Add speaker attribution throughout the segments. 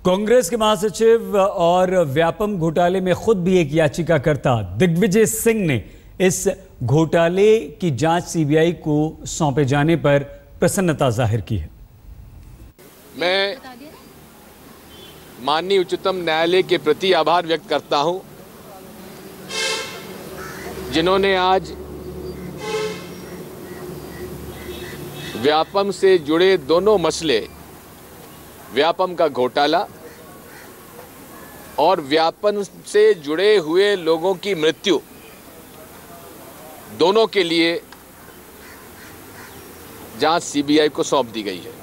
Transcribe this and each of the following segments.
Speaker 1: कांग्रेस के महासचिव और व्यापम घोटाले में खुद भी एक याचिकाकर्ता दिग्विजय सिंह ने इस घोटाले की जांच सीबीआई को सौंपे जाने पर प्रसन्नता जाहिर की है।
Speaker 2: मैं माननीय उच्चतम न्यायालय के प्रति आभार व्यक्त करता हूं, जिन्होंने आज व्यापम से जुड़े दोनों मसले, व्यापम का घोटाला और व्यापम से जुड़े हुए लोगों की मृत्यु, दोनों के लिए जांच सीबीआई को सौंप दी गई है।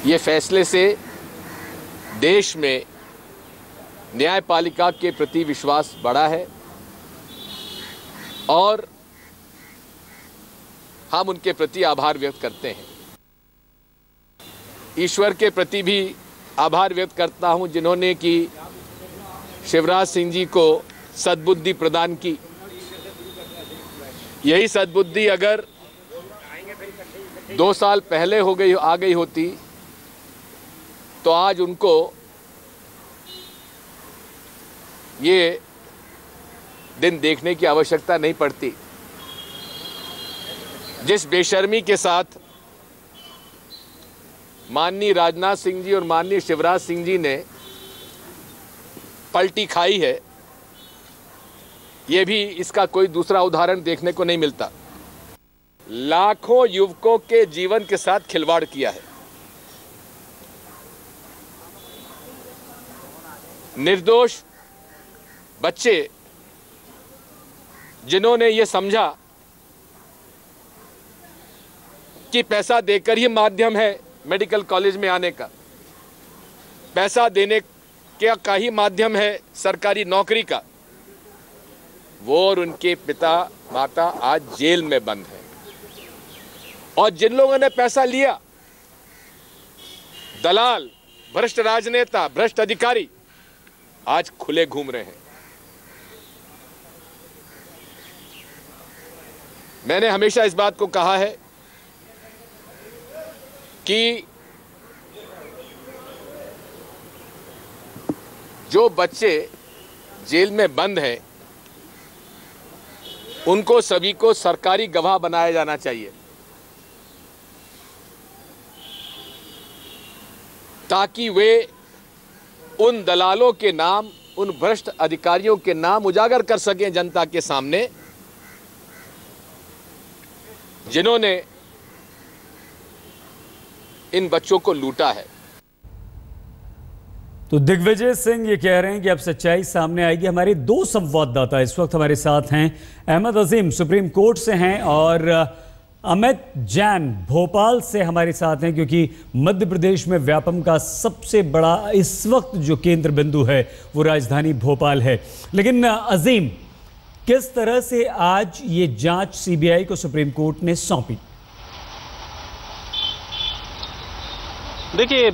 Speaker 2: ये फैसले से देश में न्यायपालिका के प्रति विश्वास बढ़ा है और हम उनके प्रति आभार व्यक्त करते हैं। ईश्वर के प्रति भी आभार व्यक्त करता हूं, जिन्होंने कि शिवराज सिंह जी को सद्बुद्धि प्रदान की। यही सद्बुद्धि अगर 2 साल पहले आ गई होती तो आज उनको ये दिन देखने की आवश्यकता नहीं पड़ती। जिस बेशर्मी के साथ माननीय राजनाथ सिंह जी और माननीय शिवराज सिंह जी ने पलटी खाई है, ये भी इसका कोई दूसरा उदाहरण देखने को नहीं मिलता। लाखों युवकों के जीवन के साथ खिलवाड़ किया है। निर्दोष बच्चे जिन्होंने ये समझा कि पैसा देकर ही माध्यम है मेडिकल कॉलेज में आने का, पैसा देने का ही माध्यम है सरकारी नौकरी का, वो और उनके पिता माता आज जेल में बंद हैं। और जिन लोगों ने पैसा लिया, दलाल, भ्रष्ट राजनेता, भ्रष्ट अधिकारी, आज खुले घूम रहे हैं। मैंने हमेशा इस बात को कहा है कि जो बच्चे जेल में बंद हैं, उनको सभी को सरकारी गवाह बनाया जाना चाहिए, ताकि वे उन दलालों के नाम, उन भ्रष्ट अधिकारियों के नाम उजागर कर सकें जनता के सामने, जिन्होंने इन बच्चों को लूटा है।
Speaker 1: तो दिग्विजय सिंह ये कह रहे हैं कि अब सच्चाई सामने आएगी। हमारे 2 संवाददाता इस वक्त हमारे साथ हैं। अहमद अजीम सुप्रीम कोर्ट से हैं और अमित जैन भोपाल से हमारे साथ हैं, क्योंकि मध्य प्रदेश में व्यापम का सबसे बड़ा इस वक्त जो केंद्र बिंदु है वो राजधानी भोपाल है। लेकिन अजीम, किस तरह से आज ये जांच सीबीआई को सुप्रीम कोर्ट ने सौंपी?
Speaker 3: देखिए,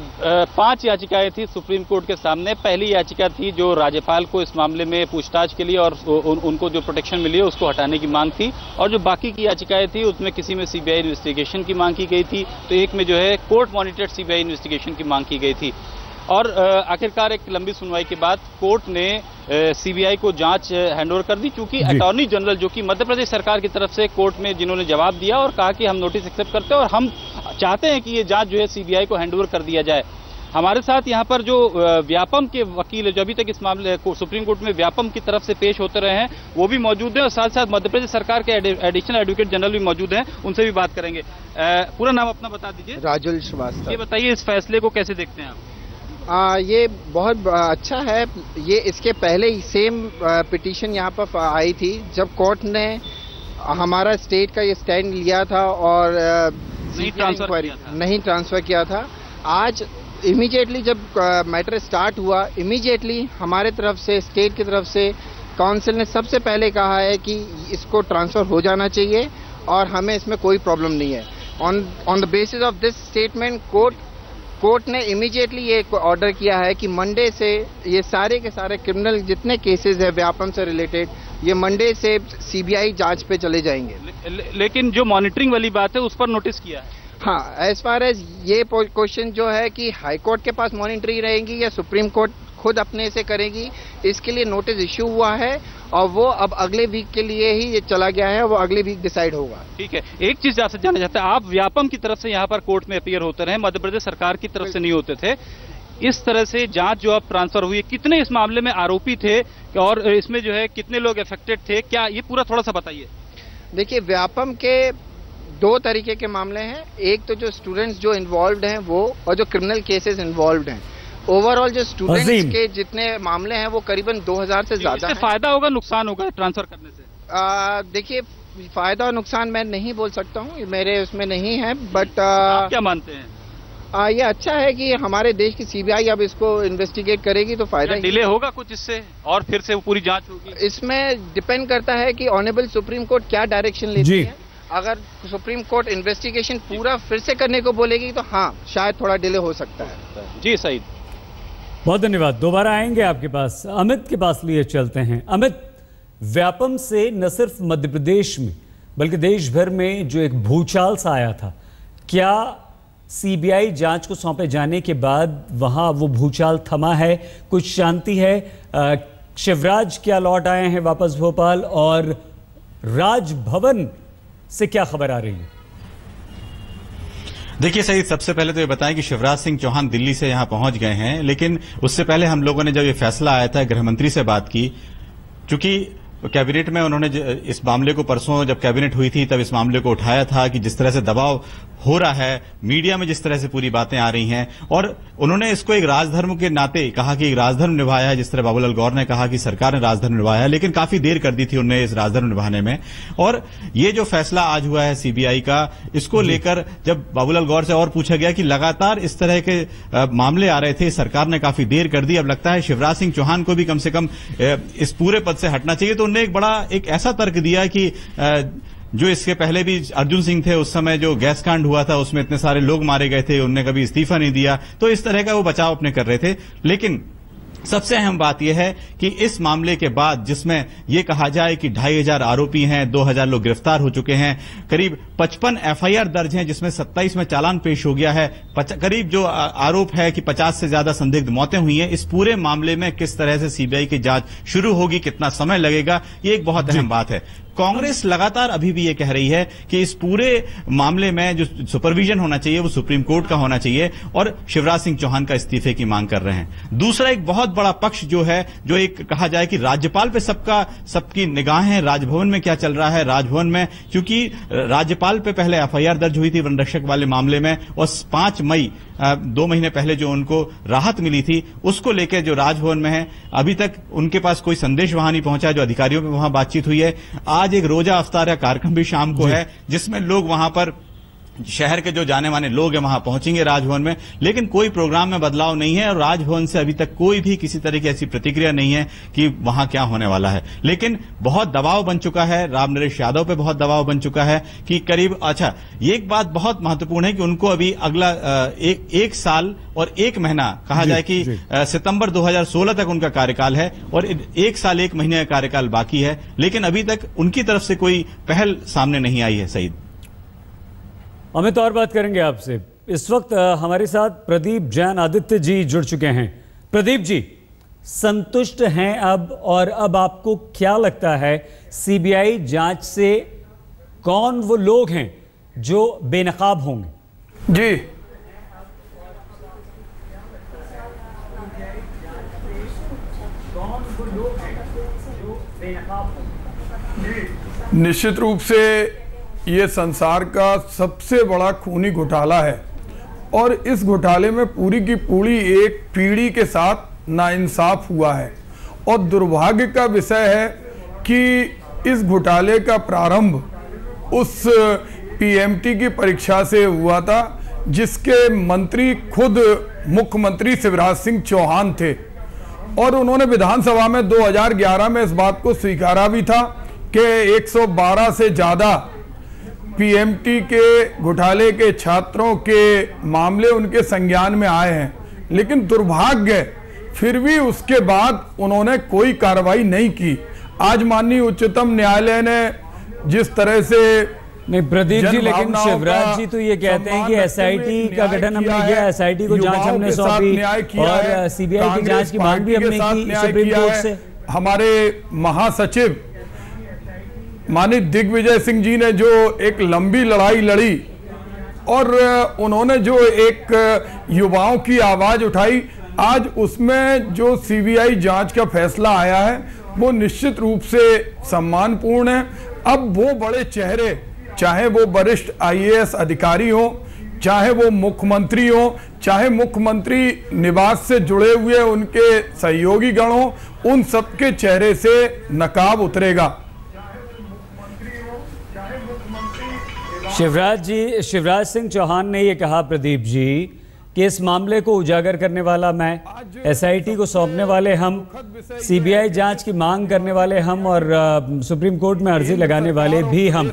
Speaker 3: 5 याचिकाएं थी सुप्रीम कोर्ट के सामने। पहली याचिका थी जो राज्यपाल को इस मामले में पूछताछ के लिए और उनको जो प्रोटेक्शन मिली है उसको हटाने की मांग थी, और जो बाकी की याचिकाएं थी उसमें किसी में सीबीआई इन्वेस्टिगेशन की मांग की गई थी, तो एक में जो है कोर्ट मॉनिटर्ड सीबीआई इन्वेस्टिगेशन की मांग की गई थी। और आखिरकार एक लंबी सुनवाई के बाद कोर्ट ने सीबीआई को जांच हैंडओवर कर दी, क्योंकि अटॉर्नी जनरल जो कि मध्य प्रदेश सरकार की तरफ से कोर्ट में जिन्होंने जवाब दिया और कहा कि हम नोटिस एक्सेप्ट करते हैं और हम चाहते हैं कि ये जांच जो है सीबीआई को हैंडओवर कर दिया जाए। हमारे साथ यहाँ पर जो व्यापम के वकील है, जो अभी तक इस मामले को सुप्रीम कोर्ट में व्यापम की तरफ से पेश होते रहे हैं, वो भी मौजूद हैं और साथ साथ मध्य प्रदेश सरकार के एडिशनल एडवोकेट जनरल भी मौजूद हैं, उनसे भी बात करेंगे। पूरा नाम अपना बता दीजिए।
Speaker 4: राजुल श्रीवास्तव।
Speaker 3: ये बताइए, इस फैसले को कैसे देखते हैं आप?
Speaker 4: ये बहुत अच्छा है। ये इसके पहले ही सेम पिटीशन यहाँ पर आई थी, जब कोर्ट ने हमारा स्टेट का ये स्टैंड लिया था और नहीं ट्रांसफर किया था। आज इमीडिएटली जब मैटर स्टार्ट हुआ, इमीडिएटली हमारे तरफ से, स्टेट की तरफ से काउंसिल ने सबसे पहले कहा है कि इसको ट्रांसफर हो जाना चाहिए और हमें इसमें कोई प्रॉब्लम नहीं है। On the basis of this statement court ने इमीडिएटली ये ऑर्डर किया है कि मंडे से ये सारे के सारे क्रिमिनल जितने केसेस है व्यापम से रिलेटेड, ये मंडे से सीबीआई जांच पे चले जाएंगे।
Speaker 3: लेकिन जो मॉनिटरिंग वाली बात है उस पर नोटिस किया है?
Speaker 4: हाँ, एज फार एज ये क्वेश्चन जो है कि हाई कोर्ट के पास मॉनिटरिंग रहेगी या सुप्रीम कोर्ट खुद अपने से करेगी, इसके लिए नोटिस इश्यू हुआ है और वो अब अगले वीक के लिए ही ये चला गया है, वो अगले वीक डिसाइड होगा।
Speaker 3: ठीक है, एक चीज आपसे जानना चाहते हैं, आप व्यापम की तरफ से यहाँ पर कोर्ट में अपीयर होते रहे, मध्य प्रदेश सरकार की तरफ से नहीं होते थे। इस तरह से जांच जो अब ट्रांसफर हुई है, कितने इस मामले में आरोपी थे और इसमें जो है कितने लोग अफेक्टेड थे, क्या ये पूरा थोड़ा सा बताइए।
Speaker 4: देखिए, व्यापम के दो तरीके के मामले हैं, एक तो जो स्टूडेंट्स जो इन्वॉल्व्ड हैं वो, और जो क्रिमिनल केसेस इन्वॉल्व्ड हैं। ओवरऑल जो स्टूडेंट्स के जितने मामले हैं वो करीबन 2000 से ज्यादा हैं।
Speaker 3: फायदा होगा नुकसान होगा ट्रांसफर करने से?
Speaker 4: देखिए, फायदा और नुकसान मैं नहीं बोल सकता हूँ, मेरे उसमें नहीं है, बट
Speaker 3: आप क्या मानते हैं?
Speaker 4: ये अच्छा है कि हमारे देश की सीबीआई अब इसको इन्वेस्टिगेट करेगी, तो फायदा
Speaker 3: डिले होगा कुछ इससे और फिर से वो पूरी जांच होगी?
Speaker 4: इसमें डिपेंड करता है कि ऑनरेबल सुप्रीम कोर्ट क्या डायरेक्शन लेती है। अगर सुप्रीम कोर्ट इन्वेस्टिगेशन पूरा फिर से करने को बोलेगी तो हाँ, शायद थोड़ा डिले हो सकता है।
Speaker 3: जी सईद,
Speaker 1: बहुत धन्यवाद। दोबारा आएंगे आपके पास, अमित के पास लिए चलते हैं। अमित, व्यापम से न सिर्फ मध्य प्रदेश में बल्कि देश भर में जो एक भूचाल सा आया था, क्या सीबीआई जांच को सौंपे जाने के बाद वहां वो भूचाल थमा है, कुछ शांति है? शिवराज क्या लौट आए हैं वापस भोपाल, और राजभवन से क्या खबर आ रही है?
Speaker 5: देखिए सही, सबसे पहले तो ये बताएं कि शिवराज सिंह चौहान दिल्ली से यहां पहुंच गए हैं, लेकिन उससे पहले हम लोगों ने जब ये फैसला आया था गृहमंत्री से बात की, चूंकि कैबिनेट में उन्होंने इस मामले को, परसों जब कैबिनेट हुई थी तब इस मामले को उठाया था कि जिस तरह से दबाव हो रहा है, मीडिया में जिस तरह से पूरी बातें आ रही हैं, और उन्होंने इसको एक राजधर्म के नाते कहा कि एक राजधर्म निभाया है, जिस तरह बाबूलाल गौर ने कहा कि सरकार ने राजधर्म निभाया है, लेकिन काफी देर कर दी थी उन्होंने इस राजधर्म निभाने में। और ये जो फैसला आज हुआ है सीबीआई का, इसको लेकर जब बाबूलाल गौर से और पूछा गया कि लगातार इस तरह के मामले आ रहे थे, सरकार ने काफी देर कर दी, अब लगता है शिवराज सिंह चौहान को भी कम से कम इस पूरे पद से हटना चाहिए। तो उन्होंने एक ऐसा तर्क दिया कि जो इसके पहले भी अर्जुन सिंह थे, उस समय जो गैस कांड हुआ था उसमें इतने सारे लोग मारे गए थे, उनने कभी इस्तीफा नहीं दिया, तो इस तरह का वो बचाव अपने कर रहे थे। लेकिन सबसे अहम बात यह है कि इस मामले के बाद, जिसमें यह कहा जाए कि 2500 आरोपी हैं, 2000 लोग गिरफ्तार हो चुके हैं, करीब 55 एफआईआर दर्ज हैं, जिसमें 27 में चालान पेश हो गया है, करीब जो आरोप है कि 50 से ज्यादा संदिग्ध मौतें हुई हैं, इस पूरे मामले में किस तरह से सीबीआई की जांच शुरू होगी, कितना समय लगेगा, ये एक बहुत अहम बात है। कांग्रेस लगातार अभी भी ये कह रही है कि इस पूरे मामले में जो सुपरविजन होना चाहिए वो सुप्रीम कोर्ट का होना चाहिए, और शिवराज सिंह चौहान का इस्तीफे की मांग कर रहे हैं। दूसरा एक बहुत बड़ा पक्ष जो है, जो एक कहा जाए कि राज्यपाल पे सबकी निगाहें, राजभवन में क्या चल रहा है, राजभवन में, क्योंकि राज्यपाल पे पहले एफआईआर दर्ज हुई थी वन रक्षक वाले मामले में, और 5 मई 2 महीने पहले जो उनको राहत मिली थी, उसको लेकर जो राजभवन में है, अभी तक उनके पास कोई संदेश वहां नहीं पहुंचा, जो अधिकारियों में वहां बातचीत हुई है। आज एक रोजा अफ्तार कार्यक्रम भी शाम को है, जिसमें लोग वहां पर, शहर के जो जाने माने लोग हैं वहां पहुंचेंगे राजभवन में, लेकिन कोई प्रोग्राम में बदलाव नहीं है, और राजभवन से अभी तक कोई भी किसी तरह की ऐसी प्रतिक्रिया नहीं है कि वहां क्या होने वाला है। लेकिन बहुत दबाव बन चुका है, राम नरेश यादव पे बहुत दबाव बन चुका है कि करीब, अच्छा ये एक बात बहुत महत्वपूर्ण है कि उनको अभी अगला एक साल और 1 महीना, कहा जाए कि सितंबर 2016 तक उनका कार्यकाल है, और 1 साल 1 महीने का कार्यकाल बाकी है, लेकिन अभी तक उनकी तरफ से कोई पहल सामने नहीं आई है। सईद,
Speaker 1: अमित, और बात करेंगे आपसे। इस वक्त हमारे साथ प्रदीप जैन आदित्य जी जुड़ चुके हैं। प्रदीप जी, संतुष्ट हैं अब, और अब आपको क्या लगता है सीबीआई जांच से कौन वो लोग हैं जो बेनकाब होंगे?
Speaker 6: जी, निश्चित रूप से ये संसार का सबसे बड़ा खूनी घोटाला है, और इस घोटाले में पूरी की पूरी एक पीढ़ी के साथ नाइंसाफ हुआ है। और दुर्भाग्य का विषय है कि इस घोटाले का प्रारंभ उस पीएमटी की परीक्षा से हुआ था, जिसके मंत्री खुद मुख्यमंत्री शिवराज सिंह चौहान थे, और उन्होंने विधानसभा में 2011 में इस बात को स्वीकारा भी था कि 112 से ज़्यादा पीएमटी के घोटाले के छात्रों के मामले उनके संज्ञान में आए हैं। लेकिन दुर्भाग्य, फिर भी उसके बाद उन्होंने कोई कार्रवाई नहीं की। आज माननीय उच्चतम न्यायालय ने जिस तरह से
Speaker 1: नहीं प्रदीप जी, लेकिन शिवराज जी तो ये कहते हैं कि एसआईटी का गठन हमने किया, एसआईटी को जांच हमने सौंपी और सीबीआई की जांच की मांग भी हमने की सुप्रीम कोर्ट से।
Speaker 6: हमारे महासचिव माननीय दिग्विजय सिंह जी ने जो एक लंबी लड़ाई लड़ी और उन्होंने जो एक युवाओं की आवाज उठाई, आज उसमें जो सीबीआई जांच का फैसला आया है वो निश्चित रूप से सम्मानपूर्ण है। अब वो बड़े चेहरे, चाहे वो वरिष्ठ आईएएस अधिकारी हो, चाहे वो मुख्यमंत्री हो, चाहे मुख्यमंत्री निवास से जुड़े हुए उनके सहयोगी गण हो, उन सबके चेहरे से नकाब उतरेगा।
Speaker 1: शिवराज सिंह चौहान ने ये कहा प्रदीप जी कि इस मामले को उजागर करने वाला मैं, एसआईटी को सौंपने वाले हम, सीबीआई जांच की मांग करने वाले हम और सुप्रीम कोर्ट में अर्जी लगाने वाले भी हम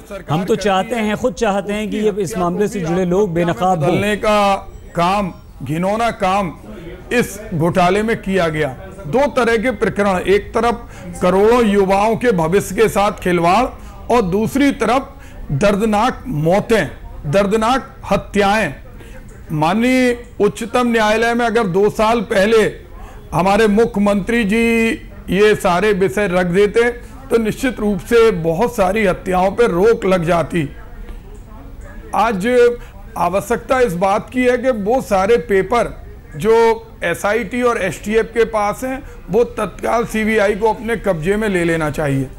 Speaker 1: तो चाहते हैं, खुद चाहते हैं कि ये इस मामले से जुड़े लोग बेनकाब
Speaker 6: होने का काम, घिनौना काम इस घोटाले में किया गया। दो तरह के प्रकरण, एक तरफ करोड़ों युवाओं के भविष्य के साथ खिलवाड़ और दूसरी तरफ दर्दनाक मौतें, दर्दनाक हत्याएं। माननीय उच्चतम न्यायालय में अगर 2 साल पहले हमारे मुख्यमंत्री जी ये सारे विषय रख देते तो निश्चित रूप से बहुत सारी हत्याओं पर रोक लग जाती। आज आवश्यकता इस बात की है कि वो सारे पेपर जो एसआईटी और एसटीएफ के पास हैं वो तत्काल सीबीआई को अपने कब्जे में ले लेना चाहिए।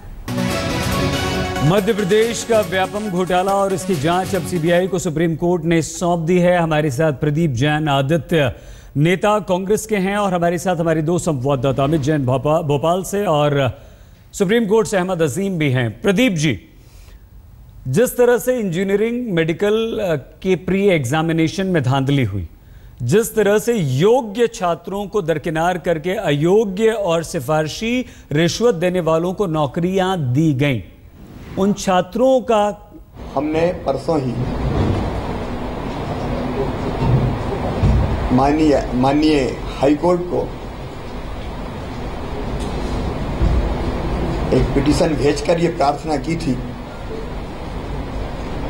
Speaker 1: मध्य प्रदेश का व्यापम घोटाला और इसकी जांच अब सीबीआई को सुप्रीम कोर्ट ने सौंप दी है। हमारे साथ प्रदीप जैन आदित्य नेता कांग्रेस के हैं और हमारे साथ हमारी 2 संवाददाता अमित जैन भोपाल से और सुप्रीम कोर्ट से अहमद अजीम भी हैं। प्रदीप जी, जिस तरह से इंजीनियरिंग मेडिकल के प्री एग्जामिनेशन में धांधली हुई, जिस तरह से योग्य छात्रों को दरकिनार करके अयोग्य और सिफारिशी रिश्वत देने वालों को नौकरियां दी गईं, उन छात्रों का
Speaker 7: हमने परसों ही माननीय हाईकोर्ट को एक पिटीशन भेजकर ये प्रार्थना की थी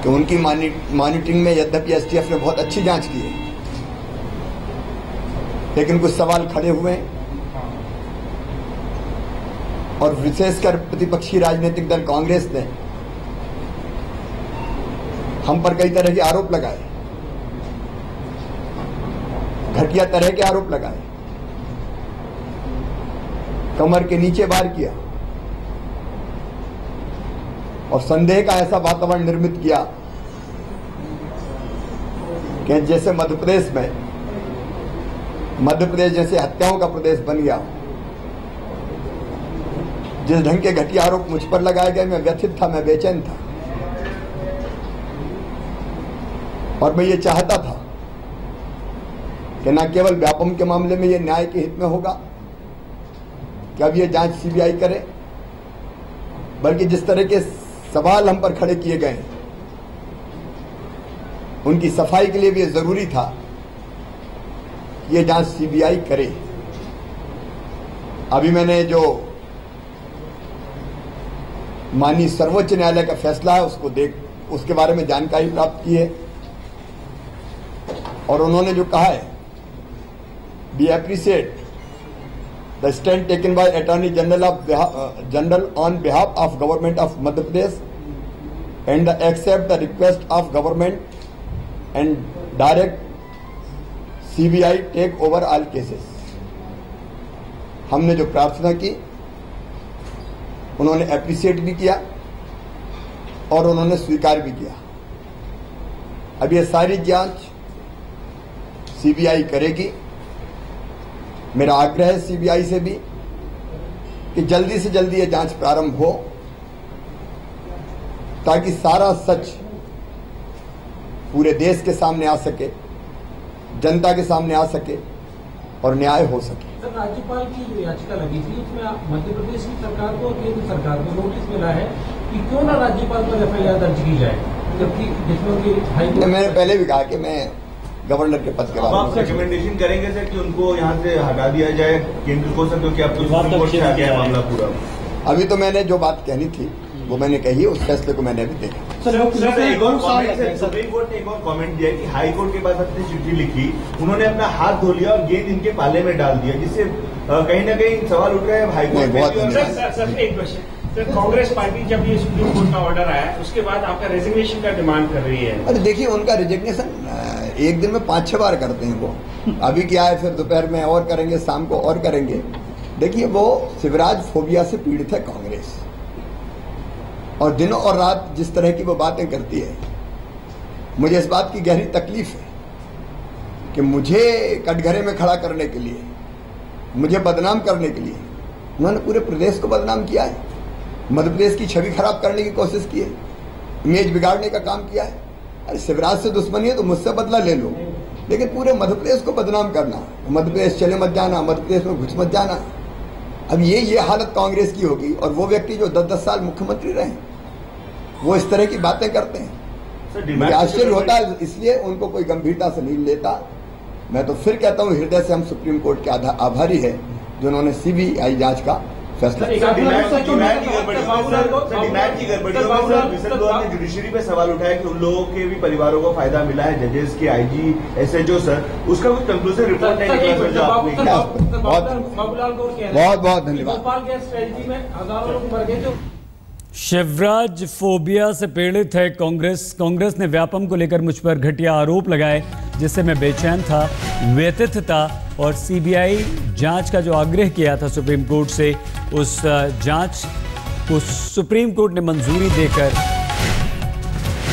Speaker 7: कि उनकी मॉनिटरिंग में यद्यपि एसटीएफ ने बहुत अच्छी जांच की है, लेकिन कुछ सवाल खड़े हुए और विशेषकर प्रतिपक्षी राजनीतिक दल कांग्रेस ने हम पर कई तरह के आरोप लगाए, घटिया तरह के आरोप लगाए, कमर के नीचे वार किया और संदेह का ऐसा वातावरण निर्मित किया कि जैसे मध्य प्रदेश जैसे हत्याओं का प्रदेश बन गया। जिस ढंग के घटिया आरोप मुझ पर लगाए गए, मैं व्यथित था, मैं बेचैन था और मैं ये चाहता था कि न केवल व्यापम के मामले में ये न्याय के हित में होगा कि अब ये जांच सीबीआई करे, बल्कि जिस तरह के सवाल हम पर खड़े किए गए उनकी सफाई के लिए भी जरूरी था कि ये जांच सीबीआई करे। अभी मैंने जो माननीय सर्वोच्च न्यायालय का फैसला है उसके बारे में जानकारी प्राप्त की है और उन्होंने जो कहा है, we appreciate the stand taken by attorney general on behalf of government of Madhya Pradesh and accept the request of government and direct CBI take over all cases. हमने जो प्रार्थना की उन्होंने एप्रिशिएट भी किया और उन्होंने स्वीकार भी किया। अब ये सारी जांच सीबीआई करेगी। मेरा आग्रह है सीबीआई से भी कि जल्दी से जल्दी ये जांच प्रारंभ हो ताकि सारा सच पूरे देश के सामने आ सके, जनता के सामने आ सके और न्याय हो सके।
Speaker 8: सर, राज्यपाल की जो याचिका लगी थी उसमें मध्य प्रदेश की सरकार को और केंद्र सरकार को नोटिस मिला है कि क्यों ना राज्यपाल पर एफआईआर दर्ज की जाए, जबकि जिसमें
Speaker 7: मैंने पहले भी कहा कि मैं गवर्नर के पद के बाद
Speaker 9: आप रिकमेंडेशन करेंगे सर कि उनको यहाँ से हटा दिया जाए केंद्र को, सर, क्योंकि अब तो सुप्रीम कोर्ट से आ गया मामला पूरा।
Speaker 7: अभी तो मैंने जो बात कहनी थी वो मैंने कही, उस फैसले को मैंने अभी देखा।
Speaker 9: एक और कमेंट है, सुप्रीम कोर्ट ने एक और कमेंट दिया कि हाई कोर्ट के पास अपनी चिट्ठी लिखी, उन्होंने अपना हाथ धो लिया और गेंद इनके पाले में डाल दिया, जिससे कहीं ना कहीं सवाल उठ रहा है हाई कोर्ट में।
Speaker 8: सर एक क्वेश्चन, सर कांग्रेस पार्टी जब ये सुप्रीम कोर्ट का ऑर्डर आया उसके बाद आपका रेजिग्नेशन का डिमांड कर रही है।
Speaker 7: अरे देखिए, उनका रेजिग्नेशन एक दिन में 5-6 बार करते हैं वो। अभी क्या है, फिर दोपहर में और करेंगे, शाम को और करेंगे। देखिए, वो शिवराज फोबिया से पीड़ित है कांग्रेस, और दिनों और रात जिस तरह की वो बातें करती है, मुझे इस बात की गहरी तकलीफ है कि मुझे कटघरे में खड़ा करने के लिए, मुझे बदनाम करने के लिए उन्होंने पूरे प्रदेश को बदनाम किया है। मध्य प्रदेश की छवि खराब करने की कोशिश की है, इमेज बिगाड़ने का काम किया है। अरे शिवराज से दुश्मनी है तो मुझसे बदला ले लो, लेकिन पूरे मध्य प्रदेश को बदनाम करना, मध्य प्रदेश चले मत जाना, मध्य प्रदेश में घुस मत जाना। अब ये हालत कांग्रेस की होगी, और वो व्यक्ति जो 10-10 साल मुख्यमंत्री रहे वो इस तरह की बातें करते हैं। मुझे आश्चर्य होता है, इसलिए उनको कोई गंभीरता से नहीं लेता। मैं तो फिर कहता हूँ, हृदय से हम सुप्रीम कोर्ट के आभारी है जो उन्होंने सीबीआई जांच का फैसला किया।
Speaker 9: जुडिशरी पे सवाल उठाया कि उन लोगों के भी परिवारों को फायदा मिला है, जजेस के, आईजी, एसएचओ सर, उसका कुछ कंक्लूसिव रिपोर्ट नहीं निकला।
Speaker 7: बहुत बहुत धन्यवाद।
Speaker 1: शिवराज फोबिया से पीड़ित है कांग्रेस। कांग्रेस ने व्यापम को लेकर मुझ पर घटिया आरोप लगाए, जिससे मैं बेचैन था, व्यथित था, और सीबीआई जांच का जो आग्रह किया था सुप्रीम कोर्ट से, उस जांच को सुप्रीम कोर्ट ने मंजूरी देकर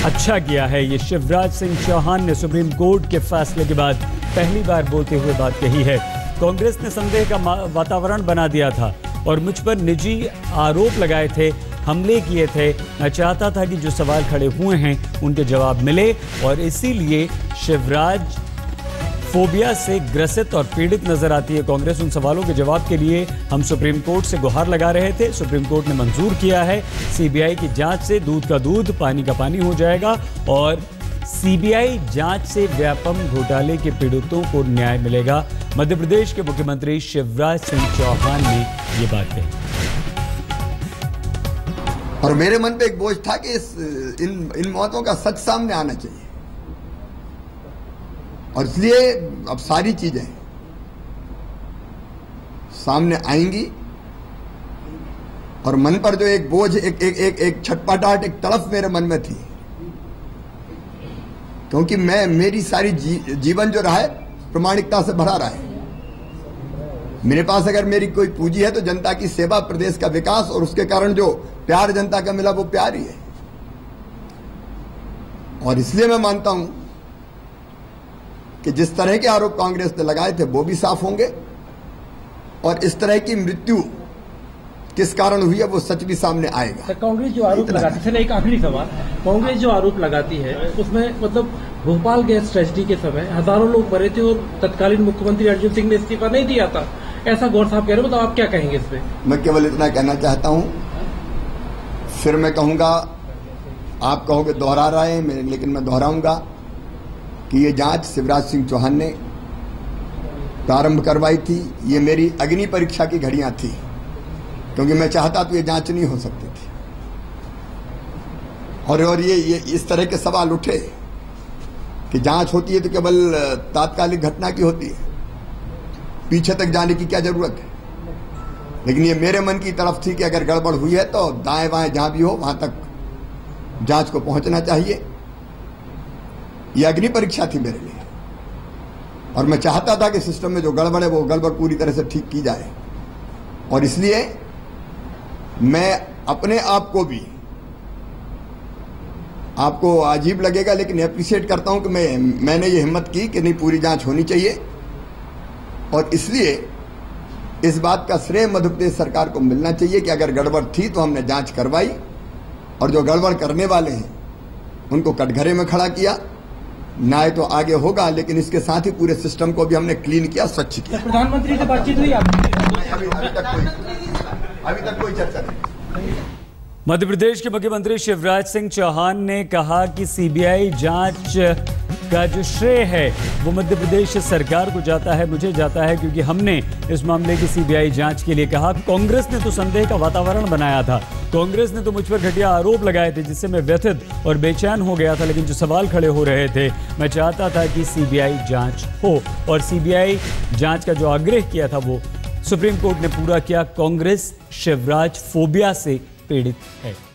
Speaker 1: अच्छा किया है। ये शिवराज सिंह चौहान ने सुप्रीम कोर्ट के फैसले के बाद पहली बार बोलते हुए बात कही है। कांग्रेस ने संदेह का वातावरण बना दिया था और मुझ पर निजी आरोप लगाए थे, हमले किए थे। मैं चाहता था कि जो सवाल खड़े हुए हैं उनके जवाब मिले, और इसीलिए शिवराज फोबिया से ग्रसित और पीड़ित नजर आती है कांग्रेस। उन सवालों के जवाब के लिए हम सुप्रीम कोर्ट से गुहार लगा रहे थे। सुप्रीम कोर्ट ने मंजूर किया है। सीबीआई की जांच से दूध का दूध, पानी का पानी हो जाएगा, और सीबीआई जांच से व्यापम घोटाले के पीड़ितों को न्याय मिलेगा। मध्य प्रदेश के मुख्यमंत्री शिवराज सिंह चौहान ने ये बात कही।
Speaker 7: और मेरे मन पे एक बोझ था कि इन मौतों का सच सामने आना चाहिए, और इसलिए अब सारी चीजें सामने आएंगी। और मन पर जो एक बोझ, एक छटपटाहट, एक तड़फ मेरे मन में थी, क्योंकि मेरी सारी जीवन जो रहा है प्रामाणिकता से भरा रहा है। मेरे पास अगर मेरी कोई पूंजी है तो जनता की सेवा, प्रदेश का विकास, और उसके कारण जो प्यार जनता का मिला वो प्यार ही है। और इसलिए मैं मानता हूं कि जिस तरह के आरोप कांग्रेस ने लगाए थे वो भी साफ होंगे, और इस तरह की मृत्यु किस कारण हुई है वो सच भी सामने आएगा।
Speaker 8: कांग्रेस जो आरोप लगाती है, एक आखिरी सवाल, कांग्रेस जो आरोप लगाती है उसमें मतलब भोपाल गैस ट्रेजेडी के समय हजारों लोग मरे थे और तत्कालीन मुख्यमंत्री अर्जुन सिंह ने इस्तीफा नहीं दिया था, ऐसा गौर साहब कह रहे हो, तो आप क्या कहेंगे इस पे?
Speaker 7: मैं केवल इतना कहना चाहता हूं, फिर मैं कहूंगा, आप कहोगे दोहरा रहे हैं, लेकिन मैं दोहराऊंगा कि ये जांच शिवराज सिंह चौहान ने प्रारंभ करवाई थी। ये मेरी अग्नि परीक्षा की घड़ियां थी, क्योंकि मैं चाहता तो ये जांच नहीं हो सकती थी। और ये इस तरह के सवाल उठे कि जांच होती है तो केवल तात्कालिक घटना की होती है, पीछे तक जाने की क्या जरूरत है। लेकिन ये मेरे मन की तरफ थी कि अगर गड़बड़ हुई है तो दाएं बाएं जहां भी हो वहां तक जांच को पहुंचना चाहिए। ये अग्नि परीक्षा थी मेरे लिए, और मैं चाहता था कि सिस्टम में जो गड़बड़ है वो गड़बड़ पूरी तरह से ठीक की जाए। और इसलिए मैं अपने आप को भी, आपको अजीब लगेगा लेकिन अप्रिशिएट करता हूं कि मैंने ये हिम्मत की कि नहीं, पूरी जांच होनी चाहिए। और इसलिए इस बात का श्रेय मध्य प्रदेश सरकार को मिलना चाहिए कि अगर गड़बड़ थी तो हमने जांच करवाई, और जो गड़बड़ करने वाले हैं उनको कटघरे में खड़ा किया। न्याय तो आगे होगा, लेकिन इसके साथ ही पूरे सिस्टम को भी हमने क्लीन किया, स्वच्छ किया।
Speaker 8: प्रधानमंत्री से बातचीत हुई आपकी?
Speaker 7: अभी तक कोई चर्चा नहीं।
Speaker 1: मध्य प्रदेश के मुख्यमंत्री शिवराज सिंह चौहान ने कहा कि सीबीआई जांच का जो श्रेय है वो मध्य प्रदेश सरकार को जाता है, मुझे जाता है, क्योंकि हमने इस मामले की सीबीआई जांच के लिए कहा। कांग्रेस ने तो संदेह का वातावरण बनाया था, कांग्रेस ने तो मुझ पर घटिया आरोप लगाए थे जिससे मैं व्यथित और बेचैन हो गया था। लेकिन जो सवाल खड़े हो रहे थे, मैं चाहता था कि सीबीआई जांच हो, और सीबीआई जांच का जो आग्रह किया था वो सुप्रीम कोर्ट ने पूरा किया। कांग्रेस शिवराज फोबिया से पीड़ित है।